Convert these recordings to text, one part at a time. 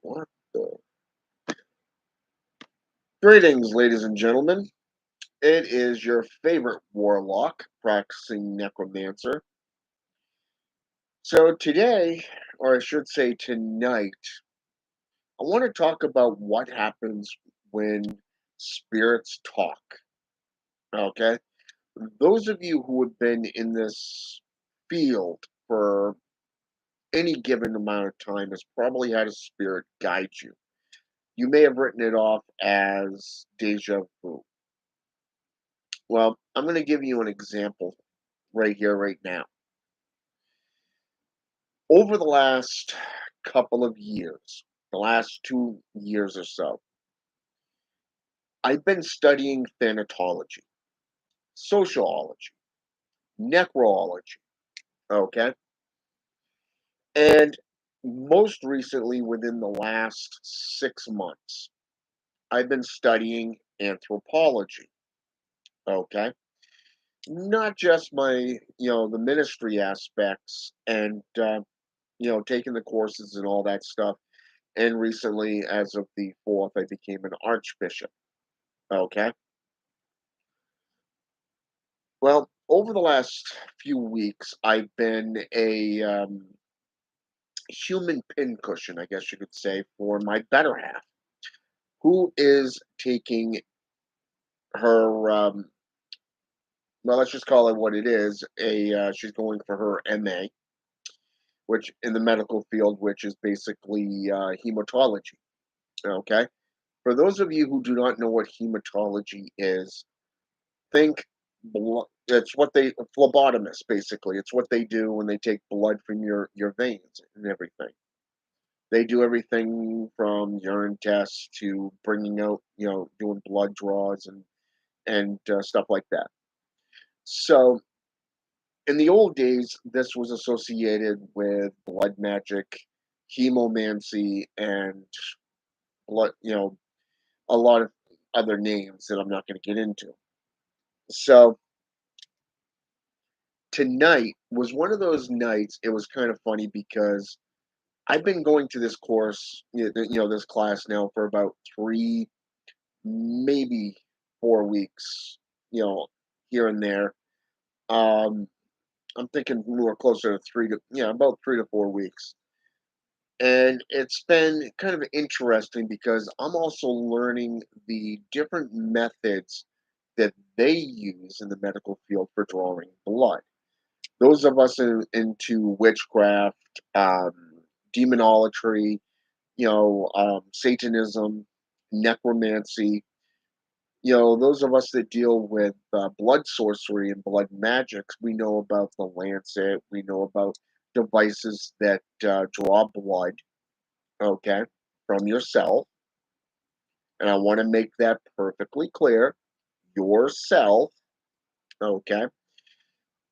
What the? Greetings, ladies and gentlemen. It is your favorite warlock, practicing necromancer. So today, or I should say tonight, I want to talk about what happens when spirits talk. Okay? Those of you who have been in this field for any given amount of time has probably had a spirit guide you. You may have written it off as deja vu. Well, I'm going to give you an example right here, right now. Over the last couple of years, the last 2 years or so, I've been studying thanatology, sociology, necrology, okay? And most recently, within the last 6 months, I've been studying anthropology, okay? Not just the ministry aspects and, taking the courses and all that stuff. And recently, as of the 4th, I became an archbishop. Okay. Well, over the last few weeks, I've been a human pincushion, I guess you could say, for my better half, who is taking her, well, let's just call it what it is. She's going for her MA, which in the medical field, which is basically hematology. Okay. For those of you who do not know what hematology is, think it's what they phlebotomists basically. It's what they do when they take blood from your veins and everything. They do everything from urine tests to bringing out, doing blood draws and stuff like that. So in the old days, this was associated with blood magic, hemomancy, and blood, a lot of other names that I'm not going to get into. So tonight was one of those nights. It was kind of funny because I've been going to this course, this class now for about 3, maybe 4 weeks, you know, here and there. Um, I'm thinking more closer to about 3 to 4 weeks. And it's been kind of interesting because I'm also learning the different methods that they use in the medical field for drawing blood. Those of us into witchcraft, demonolatry, Satanism, necromancy, those of us that deal with blood sorcery and blood magics, we know about the lancet, we know about devices that draw blood, okay, from yourself. And I want to make that perfectly clear yourself, okay?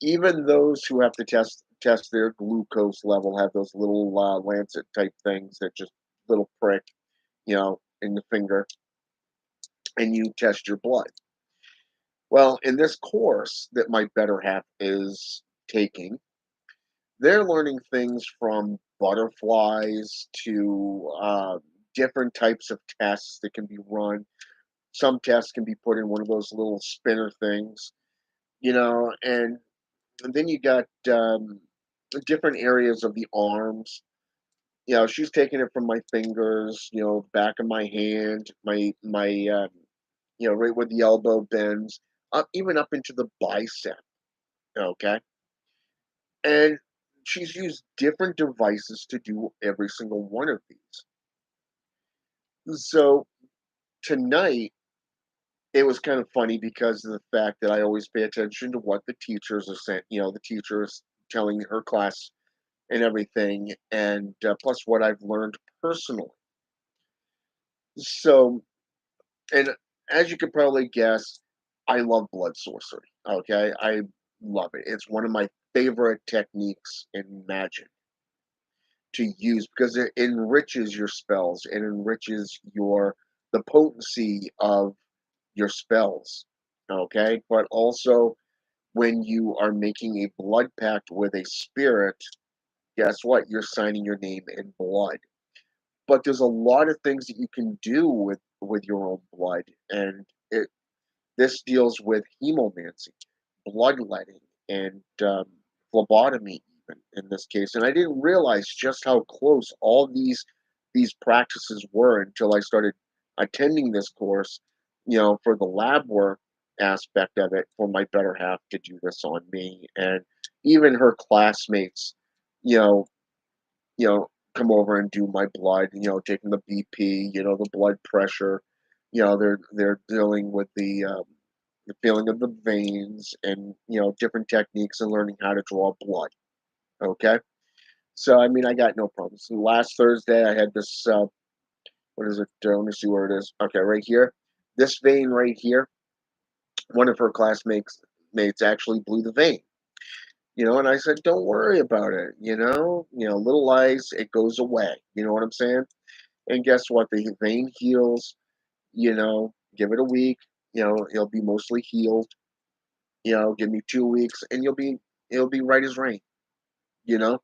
Even those who have to test their glucose level have those little lancet type things that just little prick, in the finger, and you test your blood. Well, in this course that my better half is taking, they're learning things from butterflies to different types of tests that can be run. Some tests can be put in one of those little spinner things, and then you got different areas of the arms. She's taking it from my fingers, back of my hand, right where the elbow bends, up even up into the bicep. Okay, and she's used different devices to do every single one of these. So tonight, it was kind of funny because of the fact that I always pay attention to what the teachers are saying. The teachers telling her class and everything, and plus what I've learned personally. So, and as you could probably guess, I love blood sorcery. Okay, I love it. It's one of my favorite techniques in magic to use because it enriches your spells. It enriches the potency of your spells. Okay, but also when you are making a blood pact with a spirit, guess what? You're signing your name in blood. But there's a lot of things that you can do with your own blood, and this deals with hemomancy, bloodletting, and phlebotomy, even in this case. And I didn't realize just how close all these practices were until I started attending this course. For the lab work aspect of it, for my better half to do this on me, and even her classmates, you know, come over and do my blood, taking the BP, the blood pressure. They're dealing with the feeling of the veins and, different techniques and learning how to draw blood. Okay. So, I mean, I got no problems. Last Thursday, I had this, what is it? Let me see where it is. Okay, right here. This vein right here, one of her classmates mates actually blew the vein. And I said, don't worry about it. Little ice, it goes away. You know what I'm saying? And guess what? The vein heals, give it a week, it'll be mostly healed. Give me 2 weeks and it'll be right as rain, you know?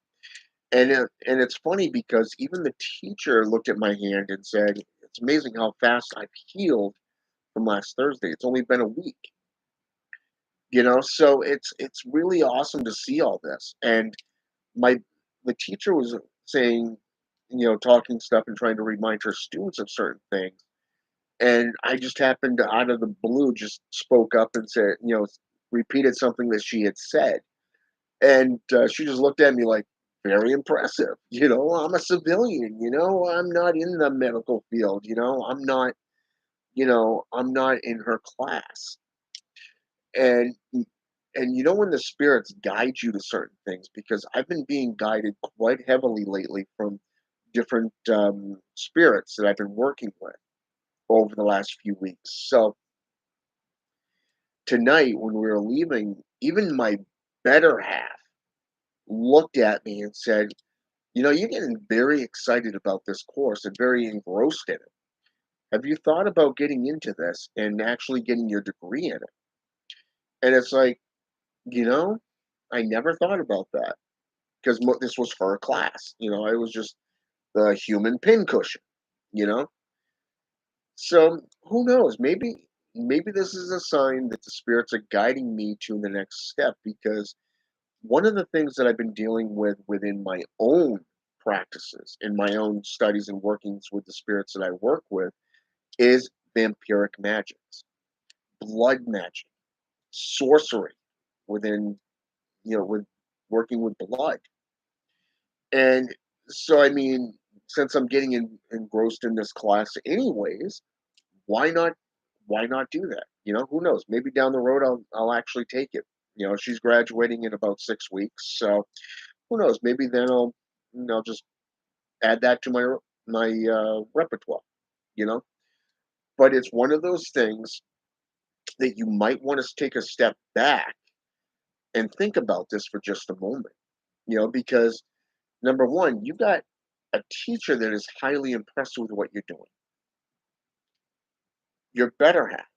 And it's funny because even the teacher looked at my hand and said, it's amazing how fast I've healed from last Thursday. It's only been a week, so it's really awesome to see all this. And my the teacher was saying, talking stuff and trying to remind her students of certain things. And I just happened to, out of the blue, just spoke up and said, repeated something that she had said. And she just looked at me like, very impressive. I'm a civilian, I'm not in the medical field, I'm not in her class. And when the spirits guide you to certain things, because I've been being guided quite heavily lately from different spirits that I've been working with over the last few weeks. So tonight, when we were leaving, even my better half looked at me and said, you're getting very excited about this course and very engrossed in it. Have you thought about getting into this and actually getting your degree in it? And it's like, you know, I never thought about that because this was her class. I was just the human pincushion, you know? So who knows? Maybe this is a sign that the spirits are guiding me to the next step, because one of the things that I've been dealing with within my own practices, in my own studies and workings with the spirits that I work with, is vampiric magics, blood magic, sorcery within, with working with blood. And so, I mean, since I'm getting engrossed in this class anyways, why not do that? Who knows? Maybe down the road I'll actually take it. She's graduating in about 6 weeks, so who knows? Maybe then I'll just add that to my repertoire. You know, but it's one of those things that you might want to take a step back and think about this for just a moment. Because number one, you got a teacher that is highly impressed with what you're doing. Your better half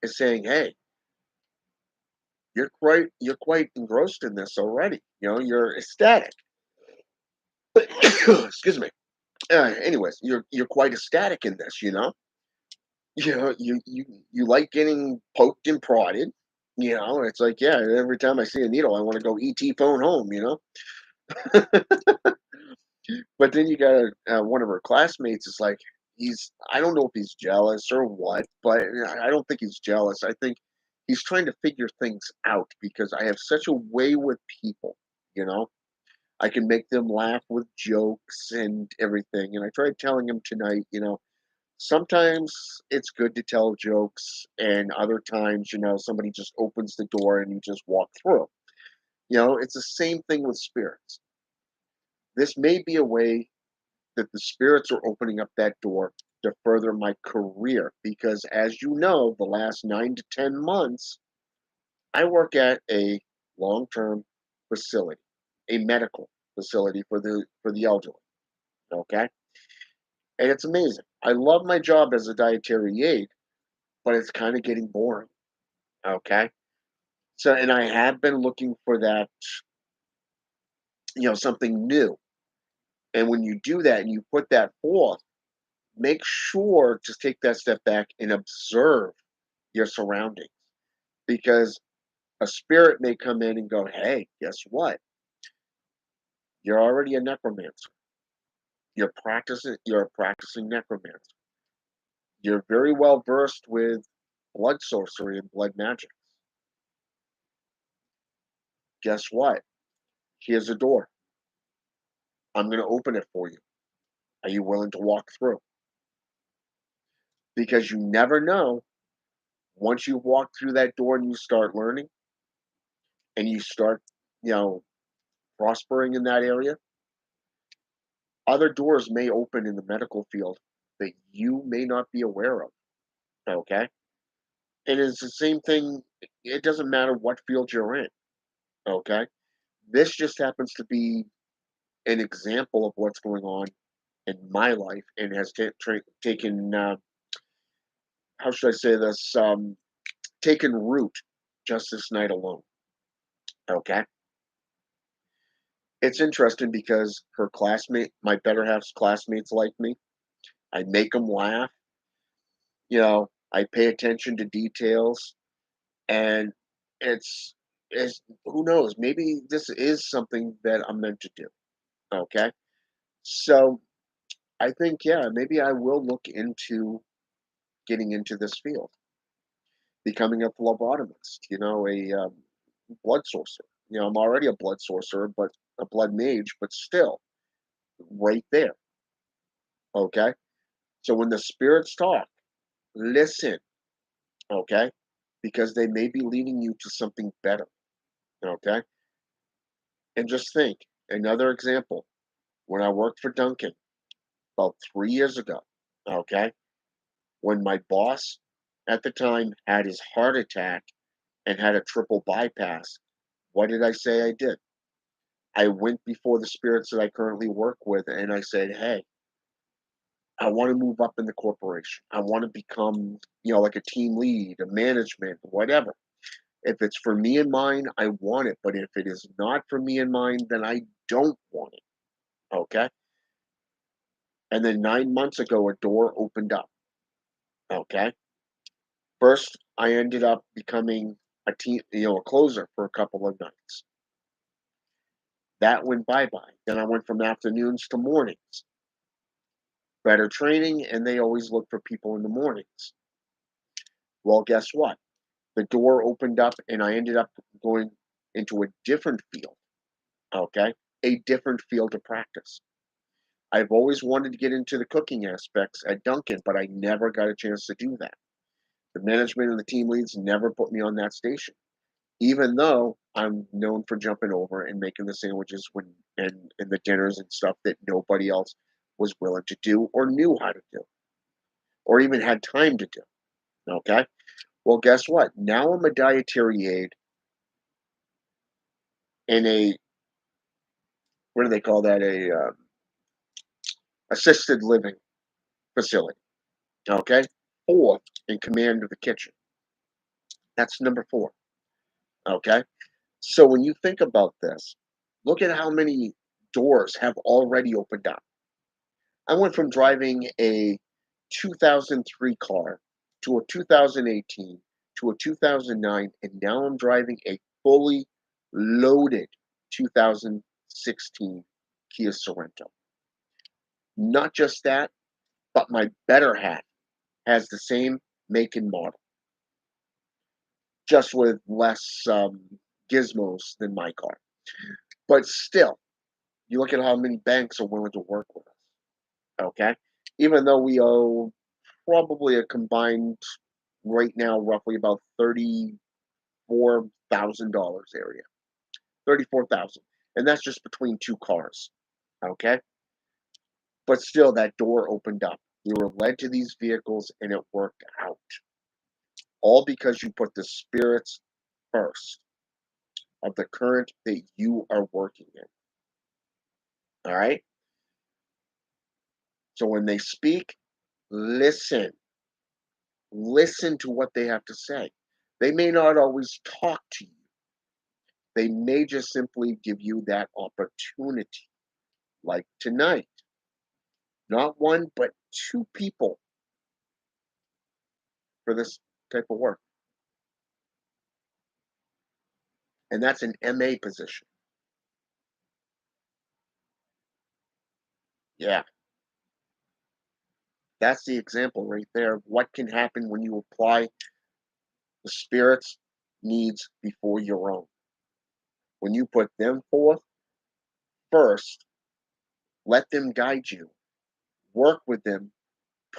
is saying, "Hey, you're quite engrossed in this already. You're ecstatic." Excuse me. Anyways, you're quite ecstatic in this. You like getting poked and prodded. It's like, yeah. Every time I see a needle, I want to go ET phone home. But then you got one of her classmates is like, I don't know if he's jealous or what, but I don't think he's jealous. I think he's trying to figure things out because I have such a way with people, you know. I can make them laugh with jokes and everything. And I tried telling him tonight, sometimes it's good to tell jokes, and other times, somebody just opens the door and you just walk through. It's the same thing with spirits. This may be a way that the spirits are opening up that door to further my career, because as you know, the last 9 to 10 months I work at a long-term facility, a medical facility for the elderly. Okay, and it's amazing. I love my job as a dietary aide, but it's kind of getting boring. Okay. So, and I have been looking for that, something new. And when you do that and you put that forth, make sure to take that step back and observe your surroundings, because a spirit may come in and go, "Hey, guess what? You're already a necromancer. You're a practicing necromancer. You're very well versed with blood sorcery and blood magic. Guess what? Here's a door. I'm going to open it for you. Are you willing to walk through?" Because you never know, once you walk through that door and you start learning and you start, you know, prospering in that area, other doors may open in the medical field that you may not be aware of. Okay. And it's the same thing. It doesn't matter what field you're in. Okay. This just happens to be an example of what's going on in my life and has taken, how should I say this, taken root just this night alone. Okay. It's interesting because my better half's classmates like me. I make them laugh. I pay attention to details, and it's who knows? Maybe this is something that I'm meant to do. Okay, so I think, yeah, maybe I will look into getting into this field, becoming a phlebotomist. A blood sorcerer. I'm already a blood sorcerer, but a blood mage, but still right there. Okay, so when the spirits talk, listen. Okay, because they may be leading you to something better. Okay, and just think, another example, when I worked for Duncan about 3 years ago. Okay, when my boss at the time had his heart attack and had a triple bypass, what did I say I did? I went before the spirits that I currently work with and I said, "Hey, I want to move up in the corporation. I want to become, like a team lead, a management, whatever. If it's for me and mine, I want it. But if it is not for me and mine, then I don't want it." Okay. And then 9 months ago, a door opened up. Okay. First, I ended up becoming a closer for a couple of nights. That went bye bye. Then I went from afternoons to mornings. Better training, and they always look for people in the mornings. Well, guess what? The door opened up, and I ended up going into a different field. Okay. A different field of practice. I've always wanted to get into the cooking aspects at Dunkin', but I never got a chance to do that. The management and the team leads never put me on that station, even though I'm known for jumping over and making the sandwiches and the dinners and stuff that nobody else was willing to do or knew how to do or even had time to do. Okay. Well, guess what? Now I'm a dietary aide in a, what do they call that? A assisted living facility. Okay. Fourth in command of the kitchen. That's number four. Okay. So when you think about this, look at how many doors have already opened up. I went from driving a 2003 car to a 2018 to a 2009, and now I'm driving a fully loaded 2016 Kia Sorento. Not just that, but my better half has the same make and model, just with less gizmos than my car. But still, you look at how many banks are willing to work with us. Okay, even though we owe probably a combined right now roughly about $34,000 area. 34,000. And that's just between two cars. Okay? But still that door opened up. We were led to these vehicles and it worked out. All because you put the spirits first of the current that you are working in. All right? So when they speak, listen. Listen to what they have to say. They may not always talk to you. They may just simply give you that opportunity, like tonight. Not one, but two people for this type of work. And that's an MA position. Yeah, that's the example right there of what can happen when you apply the spirit's needs before your own. When you put them forth first, let them guide you, work with them,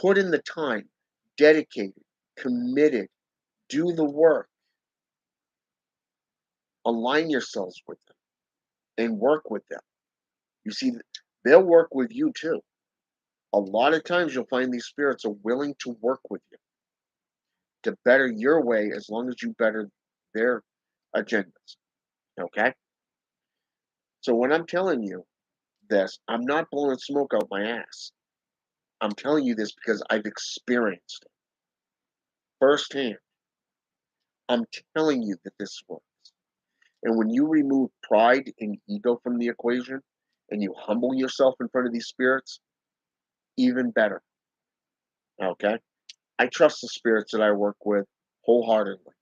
put in the time, dedicated, committed, do the work, align yourselves with them, and work with them. You see, they'll work with you too. A lot of times you'll find these spirits are willing to work with you to better your way as long as you better their agendas. Okay? So when I'm telling you this, I'm not blowing smoke out my ass. I'm telling you this because I've experienced it firsthand. I'm telling you that this works. And when you remove pride and ego from the equation and you humble yourself in front of these spirits, even better. Okay? I trust the spirits that I work with wholeheartedly.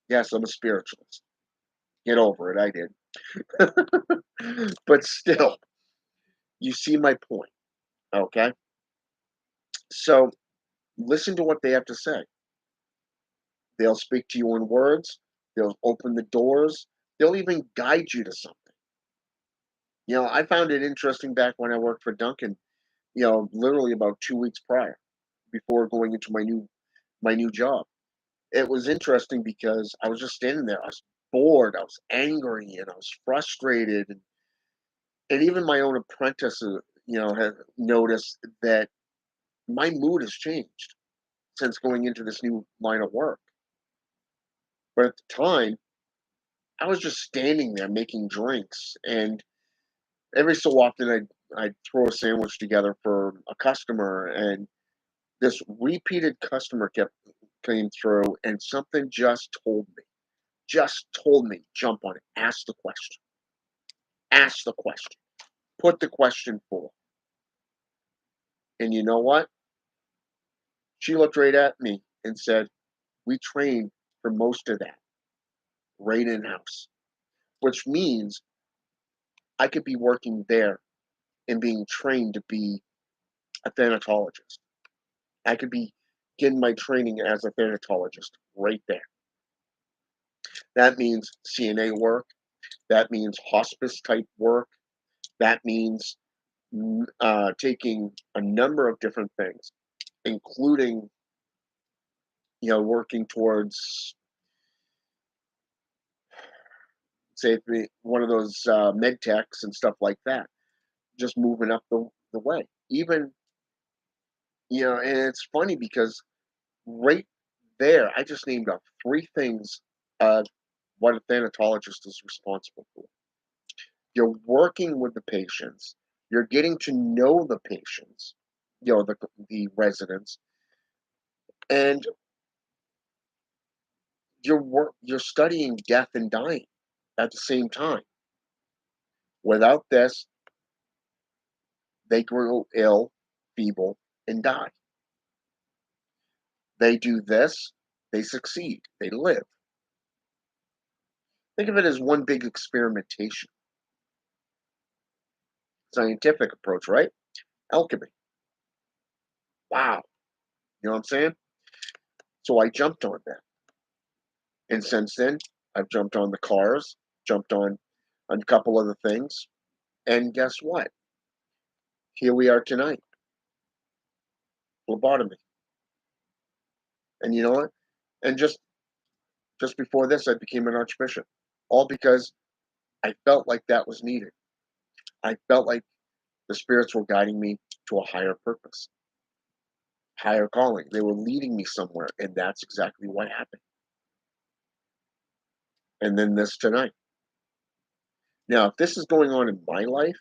Yes, I'm a spiritualist. Get over it. I did. But still, you see my point. Okay? So listen to what they have to say. They'll speak to you in words, they'll open the doors, they'll even guide you to something. I found it interesting back when I worked for Duncan, literally about 2 weeks prior, before going into my new job. It was interesting because I was just standing there. I was bored, I was angry, and I was frustrated. And even my own apprentice, had noticed that my mood has changed since going into this new line of work. But at the time, I was just standing there making drinks, and every so often I'd throw a sandwich together for a customer, and this repeated customer kept came through, and something just told me, jump on it, ask the question, put the question forth. And you know what? She looked right at me and said, "We trained for most of that right in house," which means I could be working there and being trained to be a thanatologist. I could be getting my training as a thanatologist right there. That means CNA work. That means hospice type work. That means taking a number of different things, including working towards, say, one of those med techs and stuff like that. Just moving up the way. Even and it's funny because right there, I just named up three things what a thanatologist is responsible for. You're working with the patients, you're getting to know the patients, the residents, and you're studying death and dying at the same time. Without this, they grow ill, feeble, and die. They do this, they succeed, they live. Think of it as one big experimentation. Scientific approach, right? Alchemy. Wow. You know what I'm saying? So I jumped on that. And since then, I've jumped on the cars, jumped on a couple other things. And guess what? Here we are tonight. Phlebotomy. And you know what? And just before this, I became an archbishop. All because I felt like that was needed. I felt like the spirits were guiding me to a higher purpose, higher calling. They were leading me somewhere, and that's exactly what happened. And then this tonight. Now, if this is going on in my life,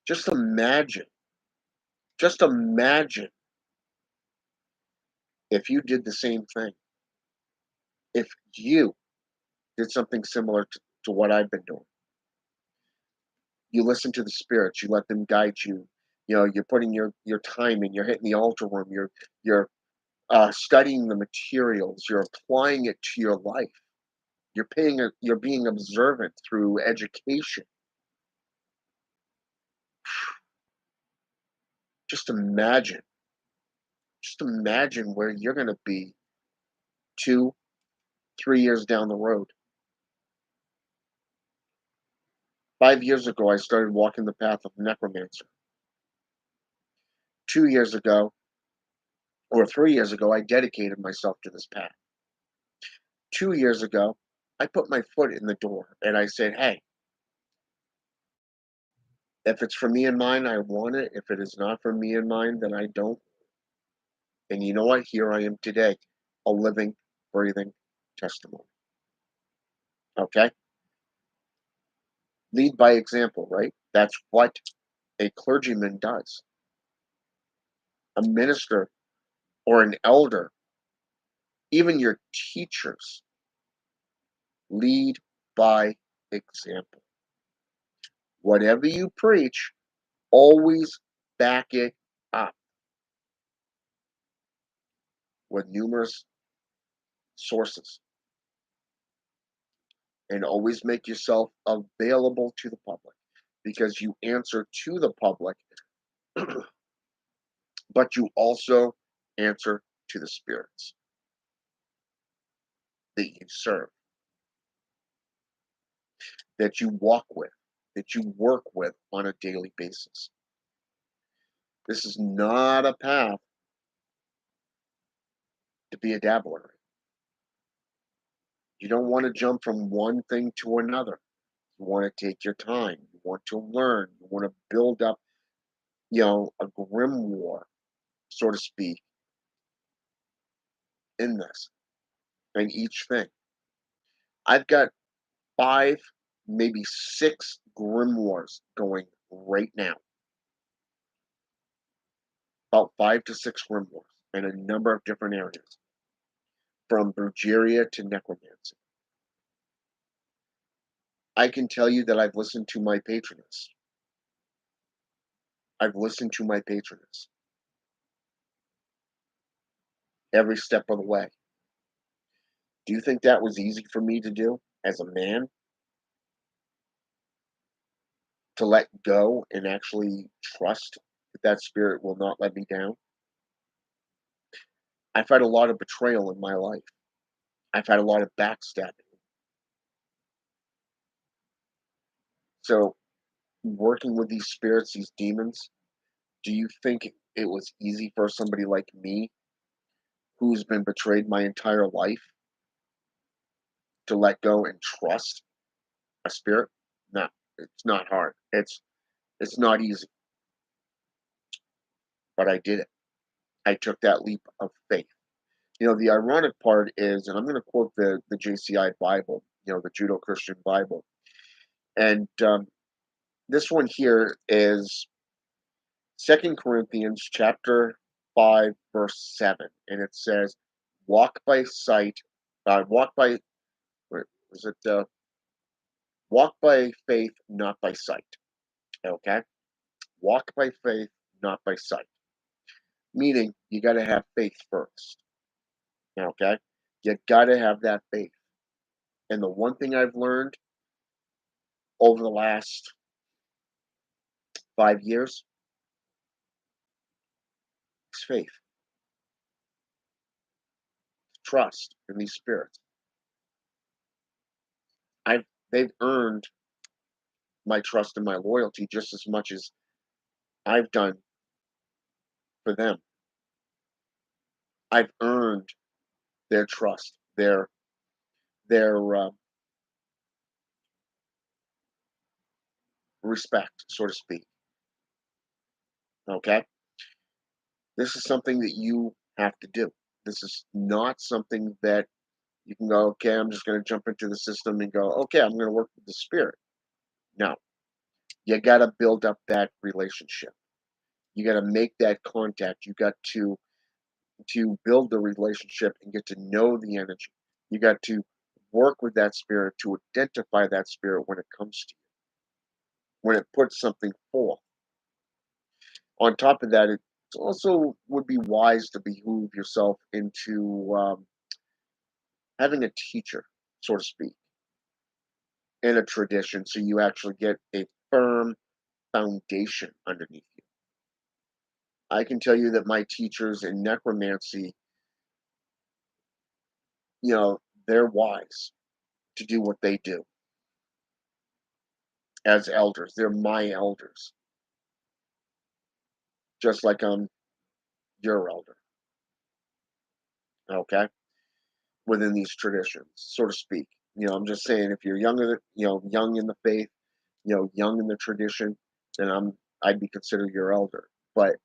just imagine, just imagine if you did the same thing, if you did something similar to what I've been doing, you listen to the spirits, you let them guide you. You know, you're putting your time in, you're hitting the altar room, you're studying the materials, you're applying it to your life. You're being observant through education. Just imagine, just imagine where you're going to be 2, 3 years down the road. 5 years ago, I started walking the path of necromancer. 2 years ago, or 3 years ago, I dedicated myself to this path. 2 years ago, I put my foot in the door and I said, hey, if it's for me and mine, I want it. If it is not for me and mine, then I don't. And you know what? Here I am today, a living, breathing testimony. Okay? Lead by example, right? That's what a clergyman does. A minister or an elder, even your teachers, lead by example. Whatever you preach, always back it up with numerous sources and always make yourself available to the public because you answer to the public, but you also answer to the spirits that you serve, that you walk with, that you work with on a daily basis. This is not a path to be a dabbler. You don't want to jump from one thing to another. You want to take your time. You want to learn. You want to build up, a grimoire, so to speak, in this and each thing. I've got 5, maybe 6 grimoires going right now. About 5 to 6 grimoires in a number of different areas, from Brujeria to necromancy. I can tell you that I've listened to my patroness. I've listened to my patroness every step of the way. Do you think that was easy for me to do as a man? To let go and actually trust that that spirit will not let me down? I've had a lot of betrayal in my life. I've had a lot of backstabbing. So, working with these spirits, these demons, do you think it was easy for somebody like me who's been betrayed my entire life to let go and trust a spirit? No, it's not hard. It's not easy, but I did it. I took that leap of faith. The ironic part is, and I'm going to quote the JCI Bible, the Judo Christian Bible, and this one here is 2 Corinthians chapter 5 verse 7, and it says, "Walk by sight, walk by where was it? Walk by faith, not by sight." Okay, walk by faith, not by sight. Meaning, you got to have faith first. Okay, you got to have that faith. And the one thing I've learned over the last 5 years is faith, trust in these spirits. I've They've earned my trust and my loyalty just as much as I've done for them. I've earned their trust, their respect, so to speak. Okay, this is something that you have to do. This is not something that you can go, okay, I'm just going to jump into the system and go, okay, I'm going to work with the spirit. No, you got to build up that relationship. You got to make that contact. You got to to build the relationship and get to know the energy. You got to work with that spirit to identify that spirit when it comes to you, when it puts something forth. On top of that, it also would be wise to behoove yourself into having a teacher, so to speak, in a tradition, so you actually get a firm foundation underneath you. I can tell you that my teachers in necromancy, you know, they're wise to do what they do as elders. They're my elders, just like I'm your elder, okay? Within these traditions, so to speak. I'm just saying if you're younger, young in the faith, young in the tradition, then I'd be considered your elder. But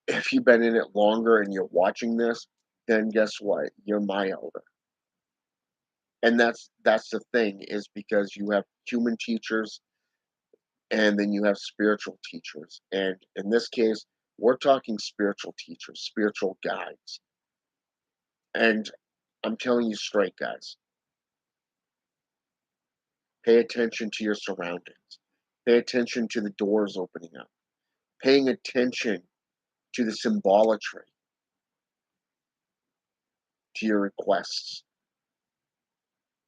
if you've been in it longer and you're watching this, then guess what? You're my elder. And that's the thing is because you have human teachers and then you have spiritual teachers. And in this case, we're talking spiritual teachers, spiritual guides. And I'm telling you straight, guys, pay attention to your surroundings. Pay attention to the doors opening up. Paying attention to the symbolatry, to your requests,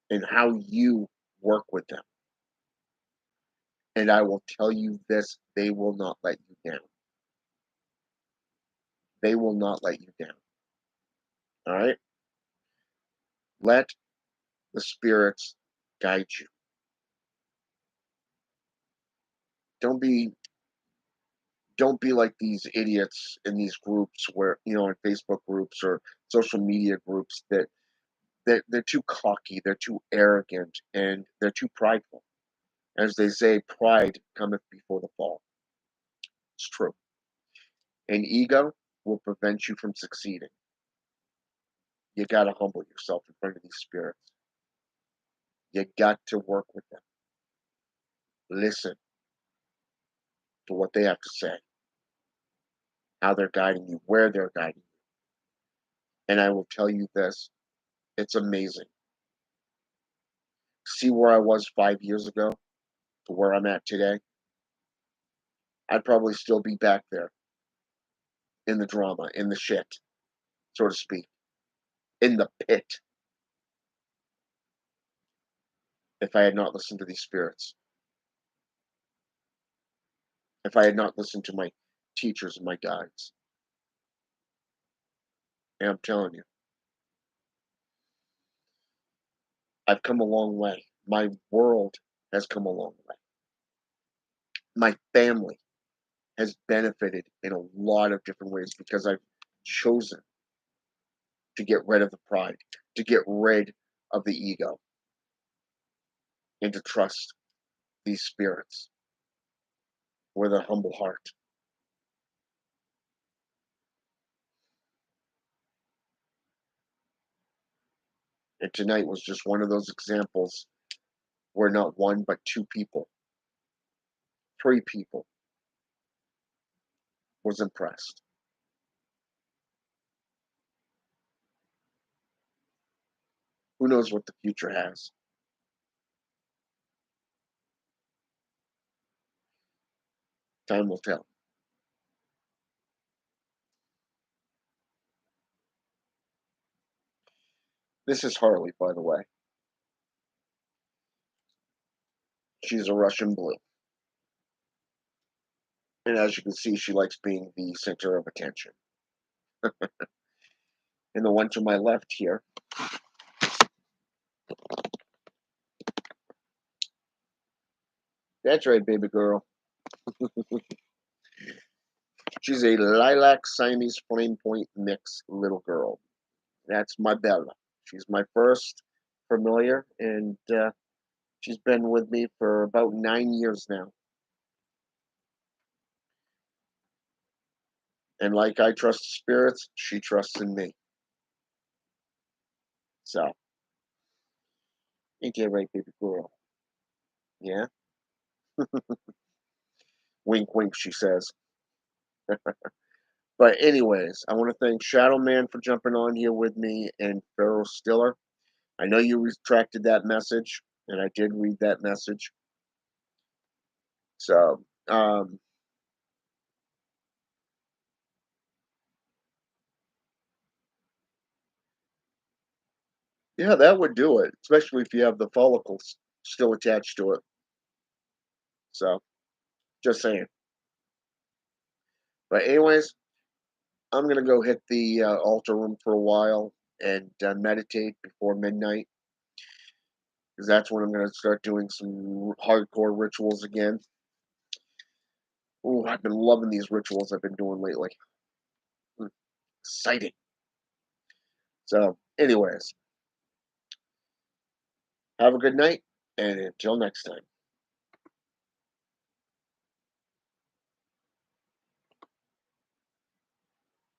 and how you work with them. And I will tell you this, they will not let you down. They will not let you down. All right? Let the spirits guide you. Don't be don't be like these idiots in these groups where, in Facebook groups or social media groups that they're too cocky, they're too arrogant, and they're too prideful. As they say, pride cometh before the fall. It's true. And ego will prevent you from succeeding. You got to humble yourself in front of these spirits. You got to work with them. Listen to what they have to say, how they're guiding you, where they're guiding you. And I will tell you this, it's amazing. See where I was 5 years ago to where I'm at today? I'd probably still be back there in the drama, in the shit, so to speak, in the pit if I had not listened to these spirits, if I had not listened to my teachers and my guides. And I'm telling you, I've come a long way. My world has come a long way. My family has benefited in a lot of different ways because I've chosen to get rid of the pride, to get rid of the ego, and to trust these spirits with a humble heart. And tonight was just one of those examples where not one, but two people, three people was impressed. Who knows what the future has? Time will tell. This is Harley, by the way. She's a Russian blue. And as you can see, she likes being the center of attention. And the one to my left here, that's right, baby girl. She's a lilac Siamese flame point mix little girl. That's my Bella. She's my first familiar, and she's been with me for about 9 years now. And like I trust spirits, she trusts in me. So, ain't that right, baby girl? Yeah? Wink, wink, she says. But anyways, I want to thank Shadow Man for jumping on here with me and Pharaoh Stiller. I know you retracted that message, and I did read that message. So, yeah, that would do it, especially if you have the follicles still attached to it. So, just saying. But anyways, I'm gonna go hit the altar room for a while and meditate before midnight, because that's when I'm gonna start doing some hardcore rituals again. Oh, I've been loving these rituals I've been doing lately. Mm, exciting. So, anyways, have a good night, and until next time.